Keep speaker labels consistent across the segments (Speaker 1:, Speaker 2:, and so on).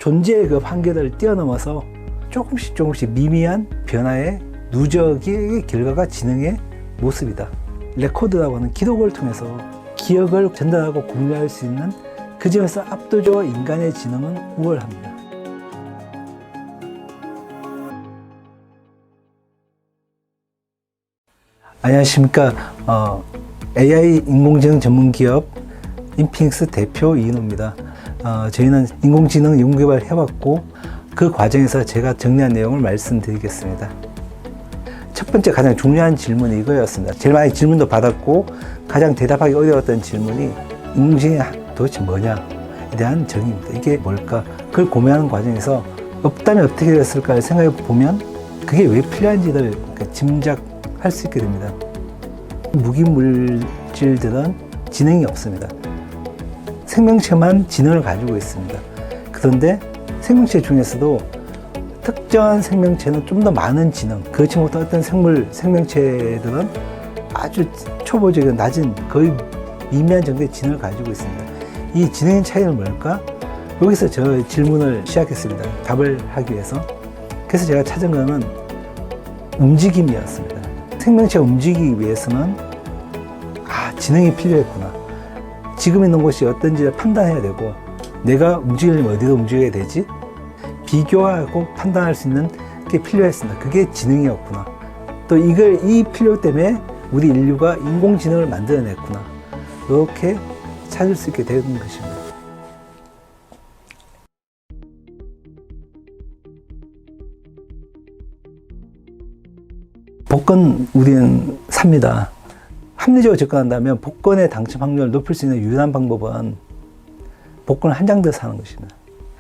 Speaker 1: 존재의 그 한계를 뛰어넘어서 조금씩 미미한 변화의 누적의 결과가 지능의 모습이다. 레코드라고 하는 기록을 통해서 기억을 전달하고 공유할 수 있는 그 점에서 압도적으로 인간의 지능은 우월합니다. 안녕하십니까. AI 인공지능 전문 기업 인피닉스 대표 이인호입니다. 저희는 인공지능 연구개발 해왔고 그 과정에서 제가 정리한 내용을 말씀드리겠습니다. 첫 번째 가장 중요한 질문이 이거였습니다. 제일 많이 질문도 받았고 가장 대답하기 어려웠던 질문이 인공지능이 도대체 뭐냐에 대한 정의입니다. 이게 뭘까? 그걸 고민하는 과정에서 없다면 어떻게 됐을까 생각해 보면 그게 왜 필요한지를 짐작할 수 있게 됩니다. 무기물질들은 지능이 없습니다. 생명체만 지능을 가지고 있습니다. 그런데 생명체 중에서도 특정한 생명체는 좀 더 많은 지능, 그렇지 못한 어떤 생명체들은 아주 초보적인 낮은 거의 미미한 정도의 지능을 가지고 있습니다. 이 지능의 차이는 뭘까? 여기서 저 질문을 시작했습니다. 답을 하기 위해서. 그래서 제가 찾은 거는 움직임이었습니다. 생명체가 움직이기 위해서는 지능이 필요했구나. 지금 있는 곳이 어떤지를 판단해야 되고 내가 움직이려면 어디로 움직여야 되지? 비교하고 판단할 수 있는 게 필요했습니다. 그게 지능이었구나. 또 이 필요 때문에 우리 인류가 인공지능을 만들어냈구나. 이렇게 찾을 수 있게 되는 것입니다. 복권 우리는 삽니다. 합리적으로 접근한다면 복권의 당첨 확률을 높일 수 있는 유일한 방법은 복권을 한 장 더 사는 것입니다.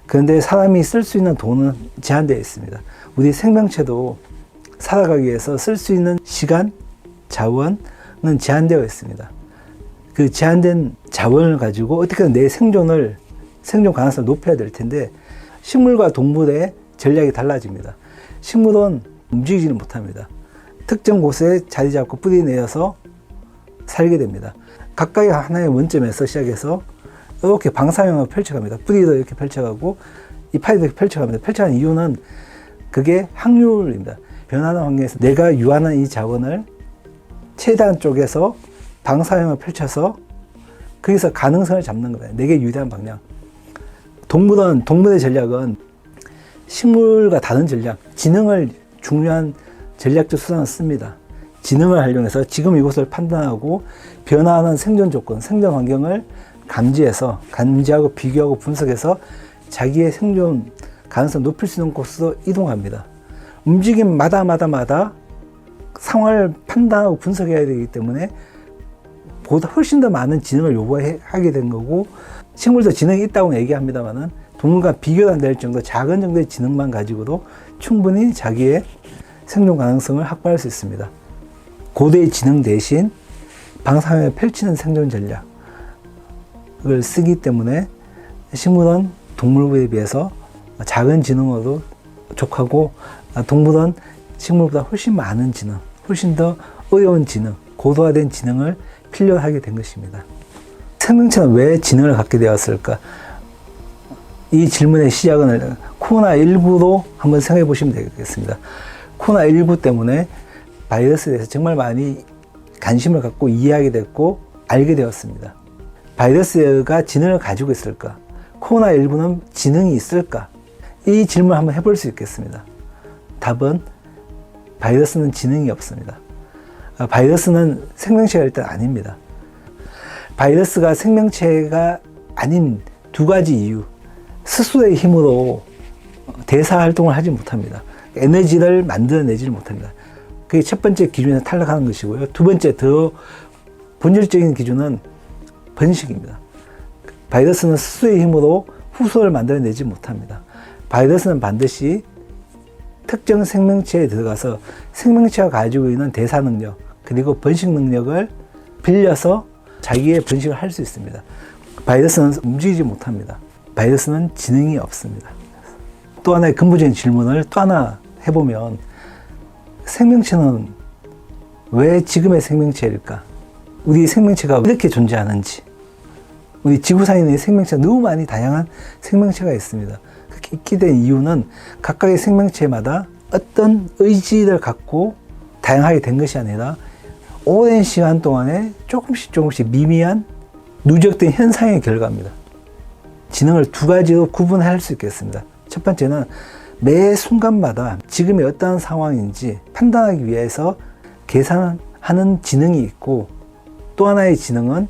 Speaker 1: 그런데 사람이 쓸 수 있는 돈은 제한되어 있습니다. 우리 생명체도 살아가기 위해서 쓸 수 있는 시간, 자원은 제한되어 있습니다. 그 제한된 자원을 가지고 어떻게든 내 생존 가능성을 높여야 될 텐데 식물과 동물의 전략이 달라집니다. 식물은 움직이지는 못합니다. 특정 곳에 자리 잡고 뿌리 내어서 살게 됩니다. 각각의 하나의 원점에서 시작해서 이렇게 방사형을 펼쳐갑니다. 뿌리도 이렇게 펼쳐가고 이파리도 이렇게 펼쳐갑니다. 펼쳐가는 이유는 그게 확률입니다. 변하는 환경에서 내가 유한한 이 자원을 최대한 쪽에서 방사형을 펼쳐서 거기서 가능성을 잡는 거예요. 내게 유리한 방향. 동물의 전략은 식물과 다른 전략, 지능을 중요한 전략적 수단을 씁니다. 지능을 활용해서 지금 이곳을 판단하고 변화하는 생존 조건, 생존 환경을 감지하고 비교하고 분석해서 자기의 생존 가능성을 높일 수 있는 곳으로 이동합니다. 움직임마다 상황을 판단하고 분석해야 되기 때문에 보다 훨씬 더 많은 지능을 요구하게 된 거고 식물도 지능이 있다고 얘기합니다만은 동물과 비교도 안 될 정도 작은 정도의 지능만 가지고도 충분히 자기의 생존 가능성을 확보할 수 있습니다. 고도의 지능 대신 방사형을 펼치는 생존 전략을 쓰기 때문에 식물은 동물에 비해서 작은 지능으로 족하고 동물은 식물보다 훨씬 많은 지능, 훨씬 더 어려운 지능, 고도화된 지능을 필요로 하게 된 것입니다. 생명체는 왜 지능을 갖게 되었을까? 이 질문의 시작은 코로나19로 한번 생각해 보시면 되겠습니다. 코로나19 때문에 바이러스에 대해서 정말 많이 관심을 갖고 이해하게 됐고 알게 되었습니다. 바이러스가 지능을 가지고 있을까? 코로나19는 지능이 있을까? 이 질문을 한번 해볼 수 있겠습니다. 답은 바이러스는 지능이 없습니다. 바이러스는 생명체가 일단 아닙니다. 바이러스가 생명체가 아닌 두 가지 이유. 스스로의 힘으로 대사 활동을 하지 못합니다. 에너지를 만들어내지 못합니다. 그게 첫 번째 기준에서 탈락하는 것이고요. 두 번째 더 본질적인 기준은 번식입니다. 바이러스는 스스로의 힘으로 후손을 만들어내지 못합니다. 바이러스는 반드시 특정 생명체에 들어가서 생명체가 가지고 있는 대사 능력 그리고 번식 능력을 빌려서 자기의 번식을 할 수 있습니다. 바이러스는 움직이지 못합니다. 바이러스는 지능이 없습니다. 또 하나의 근본적인 질문을 또 하나 해보면 생명체는 왜 지금의 생명체일까? 우리 생명체가 이렇게 존재하는지 우리 지구상에 있는 생명체가 너무 많이 다양한 생명체가 있습니다. 있게 된 이유는 각각의 생명체마다 어떤 의지를 갖고 다양하게 된 것이 아니라 오랜 시간 동안에 조금씩 미미한 누적된 현상의 결과입니다. 지능을 두 가지로 구분할 수 있겠습니다. 첫 번째는 매 순간마다 지금이 어떠한 상황인지 판단하기 위해서 계산하는 지능이 있고, 또 하나의 지능은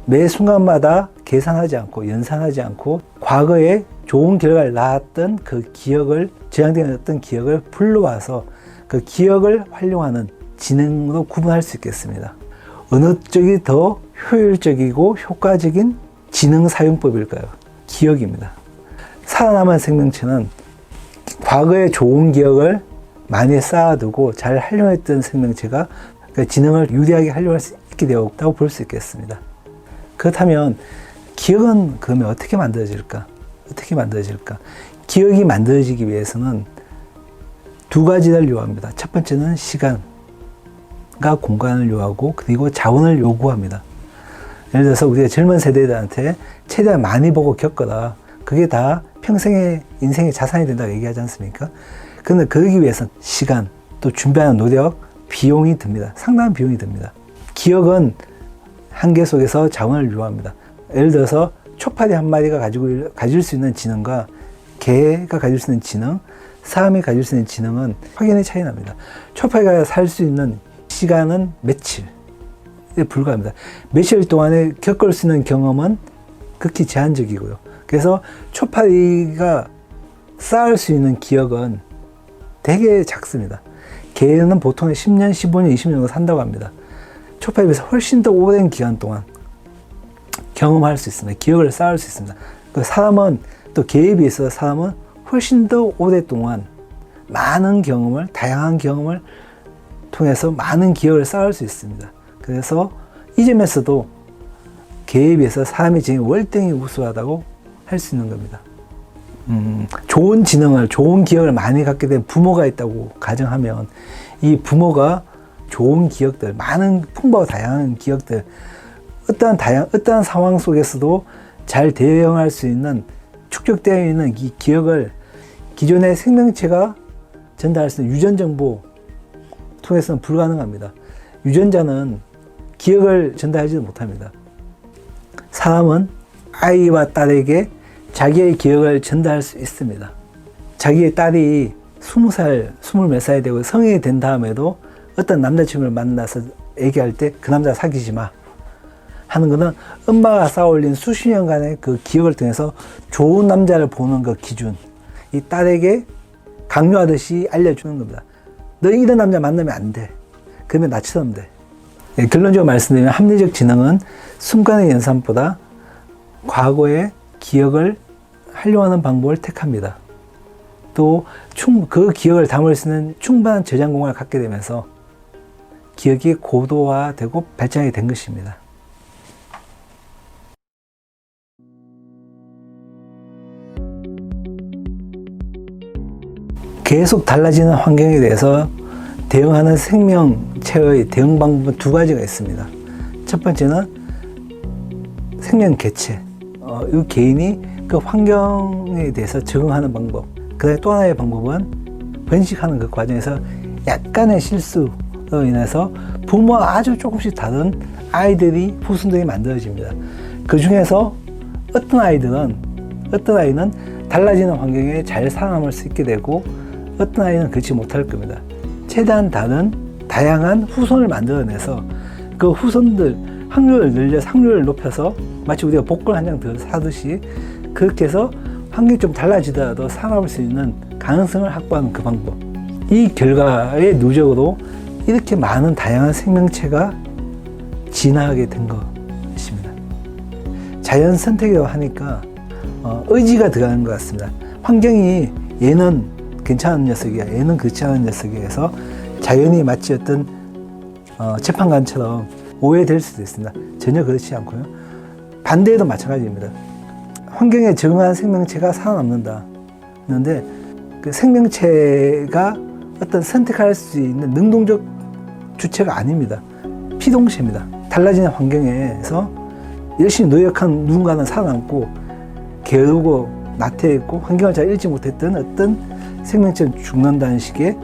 Speaker 1: 매 순간마다 계산하지 않고 연산하지 않고 과거에 좋은 결과를 낳았던 그 기억을, 저장된 어떤 기억을 불러와서 그 기억을 활용하는 지능으로 구분할 수 있겠습니다. 어느 쪽이 더 효율적이고 효과적인 지능 사용법일까요? 기억입니다. 살아남은 생명체는 과거의 좋은 기억을 많이 쌓아두고 잘 활용했던 생명체가 그 지능을 유리하게 활용할 수 있게 되었다고 볼 수 있겠습니다. 그렇다면 기억은 그러면 어떻게 만들어질까? 기억이 만들어지기 위해서는 두 가지를 요합니다. 첫 번째는 시간과 공간을 요하고, 그리고 자원을 요구합니다. 예를 들어서 우리가 젊은 세대들한테 최대한 많이 보고 겪어라, 그게 다 평생의 인생의 자산이 된다고 얘기하지 않습니까? 그런데 그러기 위해서는 시간, 또 준비하는 노력, 비용이 듭니다. 상당한 비용이 듭니다. 기억은 한계 속에서 자원을 요합니다. 예를 들어서 초파리 한 마리가 가질 수 있는 지능과 개가 가질 수 있는 지능, 사람이 가질 수 있는 지능은 확연히 차이 납니다. 초파리가 살 수 있는 시간은 며칠에 불과합니다. 며칠 동안에 겪을 수 있는 경험은 극히 제한적이고요. 그래서 초파리가 쌓을 수 있는 기억은 되게 작습니다. 개는 보통 10년, 15년, 20년 정도 산다고 합니다. 초파리에 비해서 훨씬 더 오랜 기간 동안 경험할 수 있습니다. 기억을 쌓을 수 있습니다. 사람은, 또 개에 비해서 사람은 훨씬 더 오랫동안 많은 경험을, 다양한 경험을 통해서 많은 기억을 쌓을 수 있습니다. 그래서 이 점에서도 개에 비해서 사람의 지능이 월등히 우수하다고 할 수 있는 겁니다. 좋은 지능을, 좋은 기억을 많이 갖게 된 부모가 있다고 가정하면, 이 부모가 좋은 기억들, 많은 풍부하고 다양한 기억들, 어떠한 상황 속에서도 잘 대응할 수 있는, 축적되어 있는 이 기억을 기존의 생명체가 전달할 수 있는 유전 정보 통해서는 불가능합니다. 유전자는 기억을 전달하지도 못합니다. 사람은 아이와 딸에게 자기의 기억을 전달할 수 있습니다. 자기의 딸이 20살, 20몇 살이 되고 성인이 된 다음에도 어떤 남자친구를 만나서 얘기할 때 그 남자 사귀지 마 하는 것은 엄마가 쌓아올린 수십 년간의 그 기억을 통해서 좋은 남자를 보는 그 기준, 이 딸에게 강요하듯이 알려주는 겁니다. 너 이런 남자 만나면 안 돼. 그러면 나처럼 돼. 예, 결론적으로 말씀드리면 합리적 지능은 순간의 연산보다 과거의 기억을 활용하는 방법을 택합니다. 또 그 기억을 담을 수 있는 충분한 저장 공간을 갖게 되면서 기억이 고도화되고 발전이 된 것입니다. 계속 달라지는 환경에 대해서 대응하는 생명체의 대응 방법은 두 가지가 있습니다. 첫 번째는 생명 개체, 이 개인이 그 환경에 대해서 적응하는 방법. 그다음에 또 하나의 방법은 번식하는 그 과정에서 약간의 실수로 인해서 부모와 아주 조금씩 다른 후손들이 만들어집니다. 그 중에서 어떤 아이는 달라지는 환경에 잘 살아남을 수 있게 되고, 어떤 아이는 그렇지 못할 겁니다. 최대한 다양한 후손을 만들어내서 그 후손들 확률을 높여서 마치 우리가 복권 한 장 더 사듯이 그렇게 해서 환경이 좀 달라지더라도 살아남을 수 있는 가능성을 확보하는 그 방법. 이 결과의 누적으로 이렇게 많은 다양한 생명체가 진화하게 된 것입니다. 자연 선택이라고 하니까 의지가 들어가는 것 같습니다. 환경이 얘는 괜찮은 녀석이야, 얘는 그렇지 않은 녀석이야 해서 자연이 마치 어떤 재판관처럼 오해될 수도 있습니다. 전혀 그렇지 않고요. 반대에도 마찬가지입니다. 환경에 적응한 생명체가 살아남는다. 그런데 그 생명체가 어떤 선택할 수 있는 능동적 주체가 아닙니다. 피동체입니다. 달라지는 환경에서 열심히 노력한 누군가는 살아남고 게으르고 나태했고 환경을 잘 읽지 못했던 어떤 생명체는 죽는다는 식의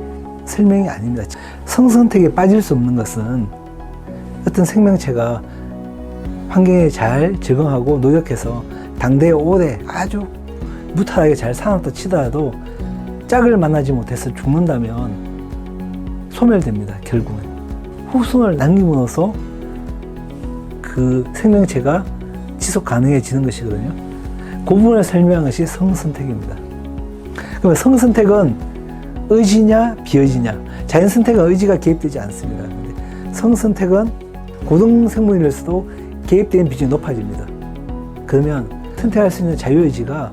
Speaker 1: 설명이 아닙니다. 성선택에 빠질 수 없는 것은 어떤 생명체가 환경에 잘 적응하고 노력해서 당대에 오래 아주 무탈하게 잘 살았다 치더라도 짝을 만나지 못해서 죽는다면 소멸됩니다. 결국은 후손을 남김으로써 그 생명체가 지속 가능해지는 것이거든요. 그 부분을 설명한 것이 성선택입니다. 그러면 성선택은 의지냐 비의지냐, 자연선택은 의지가 개입되지 않습니다. 근데 성선택은 고등생물이라서도 개입되는 비중이 높아집니다. 그러면 선택할 수 있는 자유의지가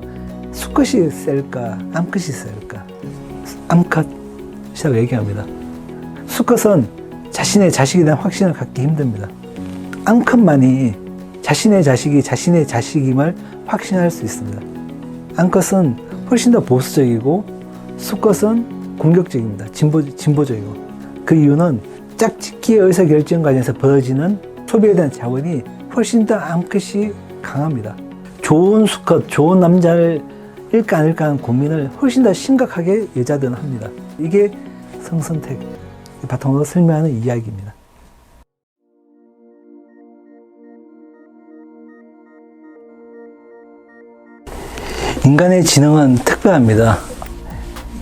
Speaker 1: 수컷이 셀까 암컷이 셀까? 암컷이라고 얘기합니다. 수컷은 자신의 자식에 대한 확신을 갖기 힘듭니다. 암컷만이 자신의 자식이 자신의 자식임을 확신할 수 있습니다. 암컷은 훨씬 더 보수적이고 수컷은 공격적입니다. 진보적이고. 그 이유는 짝짓기의 의사결정 과정에서 벌어지는 소비에 대한 자원이 훨씬 더 암컷이 강합니다. 좋은 수컷, 좋은 남자를 일까 안 일까 하는 고민을 훨씬 더 심각하게 여자들은 합니다. 이게 성선택 바탕으로 설명하는 이야기입니다. 인간의 지능은 특별합니다.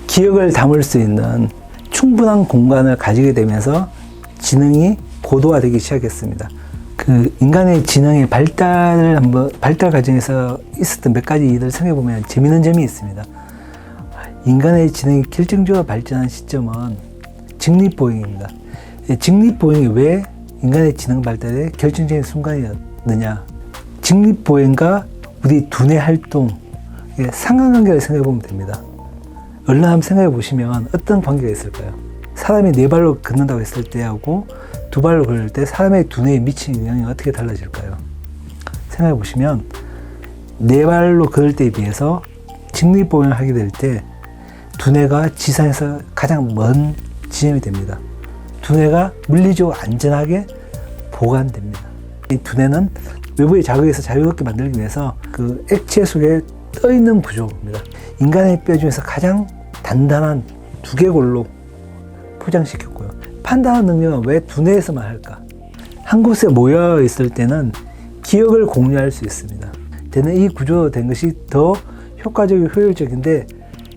Speaker 1: 기억을 담을 수 있는 충분한 공간을 가지게 되면서 지능이 고도화되기 시작했습니다. 그 인간의 지능의 발달 과정에서 있었던 몇 가지 일을 생각해 보면 재미있는 점이 있습니다. 인간의 지능이 결정적으로 발전한 시점은 직립보행입니다. 직립보행이 왜 인간의 지능 발달의 결정적인 순간이었느냐? 직립보행과 우리 두뇌 활동 상관관계를 생각해 보면 됩니다. 얼른 한번 생각해 보시면 어떤 관계가 있을까요? 사람이 네 발로 걷는다고 했을 때하고 두 발로 걸을 때 사람의 두뇌에 미치는 영향이 어떻게 달라질까요? 생각해 보시면 네 발로 걸을 때에 비해서 직립보행을 하게 될 때 두뇌가 지상에서 가장 먼 지점이 됩니다. 두뇌가 물리적으로 안전하게 보관됩니다. 이 두뇌는 외부의 자극에서 자유롭게 만들기 위해서 그 액체 속에 떠있는 구조입니다. 인간의 뼈 중에서 가장 단단한 두개골로 포장시켰고요. 판단하는 능력은 왜 두뇌에서만 할까? 한 곳에 모여 있을 때는 기억을 공유할 수 있습니다. 되는 이 구조된 것이 더 효과적이고 효율적인데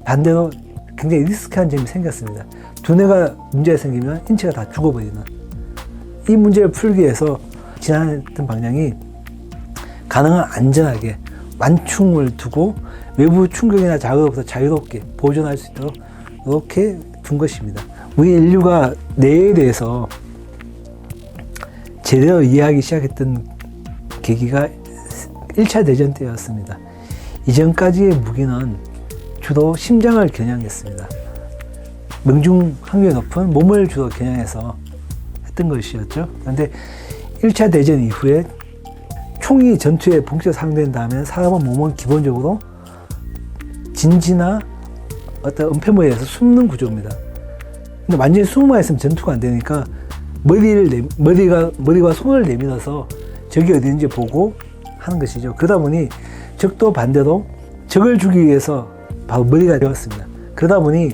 Speaker 1: 반대로 굉장히 리스크한 점이 생겼습니다. 두뇌가 문제가 생기면 인체가 다 죽어버리는 이 문제를 풀기 위해서 지나했던 방향이 가능한 안전하게 완충을 두고 외부 충격이나 자극으로부터 자유롭게 보존할 수 있도록 이렇게 둔 것입니다. 우리 인류가 뇌에 대해서 제대로 이해하기 시작했던 계기가 1차 대전 때였습니다. 이전까지의 무기는 주로 심장을 겨냥했습니다. 명중 확률이 높은 몸을 주로 겨냥해서 했던 것이었죠. 그런데 1차 대전 이후에 총이 전투에 본격적으로 사용된다면 사람은 몸은 기본적으로 진지나 어떤 은폐물에 의해서 숨는 구조입니다. 근데 완전히 숨어만 있으면 전투가 안 되니까 머리와 손을 내밀어서 적이 어디 있는지 보고 하는 것이죠. 그러다 보니 적도 반대로 적을 죽이기 위해서 바로 머리가 되었습니다. 그러다 보니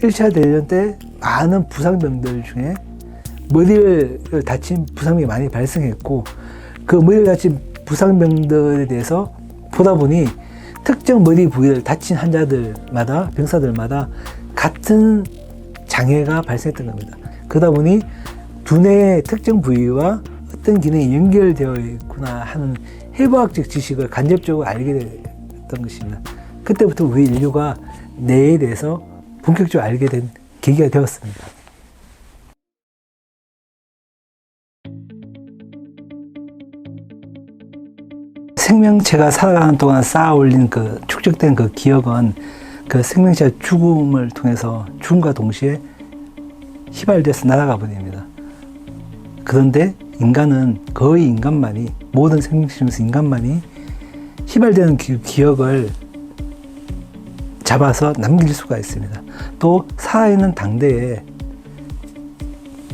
Speaker 1: 1차 대전 때 많은 부상병들 중에 머리를 다친 부상이 많이 발생했고 그 머리를 다친 부상병들에 대해서 보다 보니 특정 머리 부위를 다친 환자들마다 병사들마다 같은 장애가 발생했던 겁니다. 그러다 보니 두뇌의 특정 부위와 어떤 기능이 연결되어 있구나 하는 해부학적 지식을 간접적으로 알게 됐던 것입니다. 그때부터 우리 인류가 뇌에 대해서 본격적으로 알게 된 계기가 되었습니다. 생명체가 살아가는 동안 쌓아 올린 그 축적된 그 기억은 그 생명체의 죽음을 통해서 죽음과 동시에 휘발돼서 날아가 버립니다. 그런데 인간은 거의 인간만이 모든 생명체 중에서 인간만이 휘발되는 기억을 잡아서 남길 수가 있습니다. 또 살아있는 당대에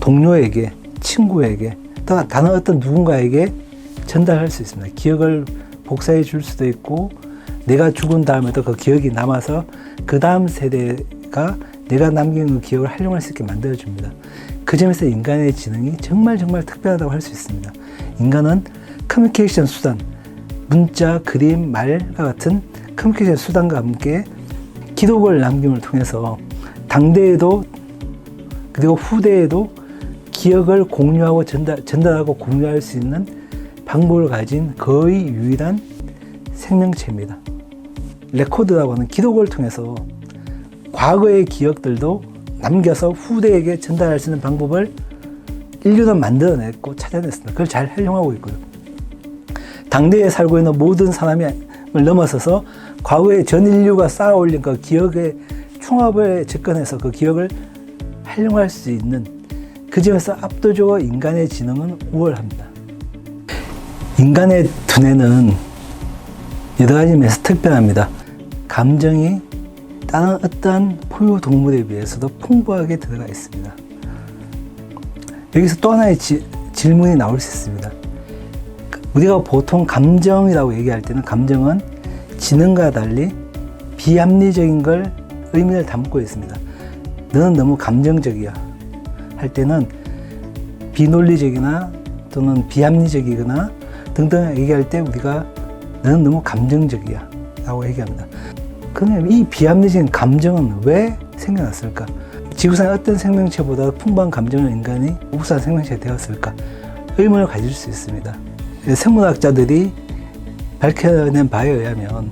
Speaker 1: 동료에게, 친구에게, 또 다른 어떤 누군가에게 전달할 수 있습니다. 기억을 복사해 줄 수도 있고 내가 죽은 다음에도 그 기억이 남아서 그 다음 세대가 내가 남긴 그 기억을 활용할 수 있게 만들어줍니다. 그 점에서 인간의 지능이 정말 특별하다고 할 수 있습니다. 인간은 커뮤니케이션 수단, 문자, 그림, 말과 같은 커뮤니케이션 수단과 함께 기록을 남김을 통해서 당대에도 그리고 후대에도 기억을 공유하고 전달하고 공유할 수 있는 방법을 가진 거의 유일한 생명체입니다. 레코드라고 하는 기록을 통해서 과거의 기억들도 남겨서 후대에게 전달할 수 있는 방법을 인류는 만들어냈고 찾아냈습니다. 그걸 잘 활용하고 있고요. 당대에 살고 있는 모든 사람을 넘어서서 과거의 전 인류가 쌓아 올린 그 기억의 총합에 접근해서 그 기억을 활용할 수 있는 그 점에서 압도적으로 인간의 지능은 우월합니다. 인간의 두뇌는 여러 가지 면에서 특별합니다. 감정이 다른 어떠한 포유 동물에 비해서도 풍부하게 들어가 있습니다. 여기서 또 하나의 질문이 나올 수 있습니다. 우리가 보통 감정이라고 얘기할 때는 감정은 지능과 달리 비합리적인 걸 의미를 담고 있습니다. 너는 너무 감정적이야 할 때는 비논리적이나 또는 비합리적이거나 등등 얘기할 때 우리가 너는 너무 감정적이야 라고 얘기합니다. 그러면 이 비합리적인 감정은 왜 생겨났을까? 지구상의 어떤 생명체보다 풍부한 감정을 인간이 우수한 생명체가 되었을까? 의문을 가질 수 있습니다. 생물학자들이 밝혀낸 바에 의하면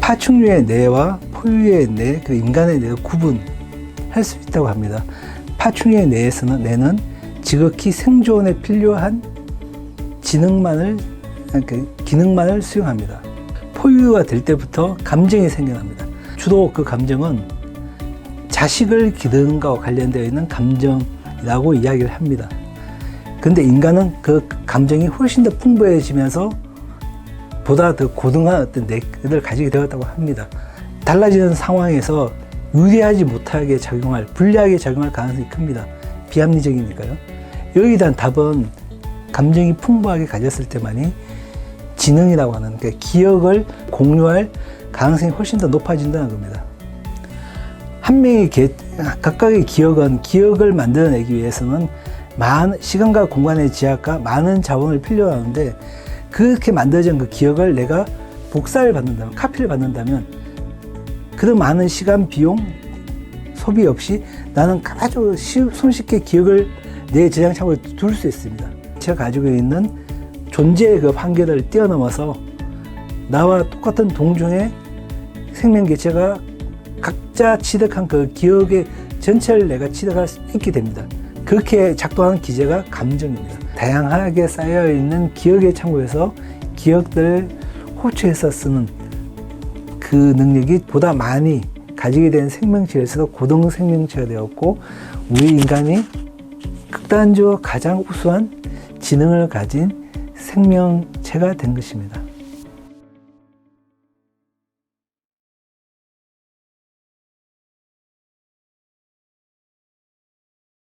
Speaker 1: 파충류의 뇌와 포유의 뇌, 그 인간의 뇌를 구분할 수 있다고 합니다. 파충류의 뇌는 지극히 생존에 필요한 기능만을 수용합니다. 포유가 될 때부터 감정이 생겨납니다. 주로 그 감정은 자식을 기르는 것과 관련되어 있는 감정이라고 이야기를 합니다. 그런데 인간은 그 감정이 훨씬 더 풍부해지면서 보다 더 고등한 어떤 뇌를 가지게 되었다고 합니다. 달라지는 상황에서 유리하지 못하게 작용할, 불리하게 작용할 가능성이 큽니다. 비합리적이니까요. 여기에 대한 답은 감정이 풍부하게 가졌을 때만이 지능이라고 하는, 그러니까 기억을 공유할 가능성이 훨씬 더 높아진다는 겁니다. 한 명의 각각의 기억은 기억을 만들어내기 위해서는 시간과 공간의 제약과 많은 자원을 필요로 하는데, 그렇게 만들어진 그 기억을 내가 복사를 받는다면, 카피를 받는다면 그런 많은 시간, 비용, 소비 없이 나는 아주 손쉽게 기억을 내 저장 창고에 둘 수 있습니다. 제가 가지고 있는 존재의 그 한계를 뛰어넘어서 나와 똑같은 동종의 생명 개체가 각자 취득한 그 기억의 전체를 내가 취득할 수 있게 됩니다. 그렇게 작동하는 기제가 감정입니다. 다양하게 쌓여있는 기억의 창고에서 기억들을 호출해서 쓰는 그 능력이 보다 많이 가지게 된 생명체에서 고등 생명체가 되었고, 우리 인간이 극단적으로 가장 우수한 지능을 가진 생명체가 된 것입니다.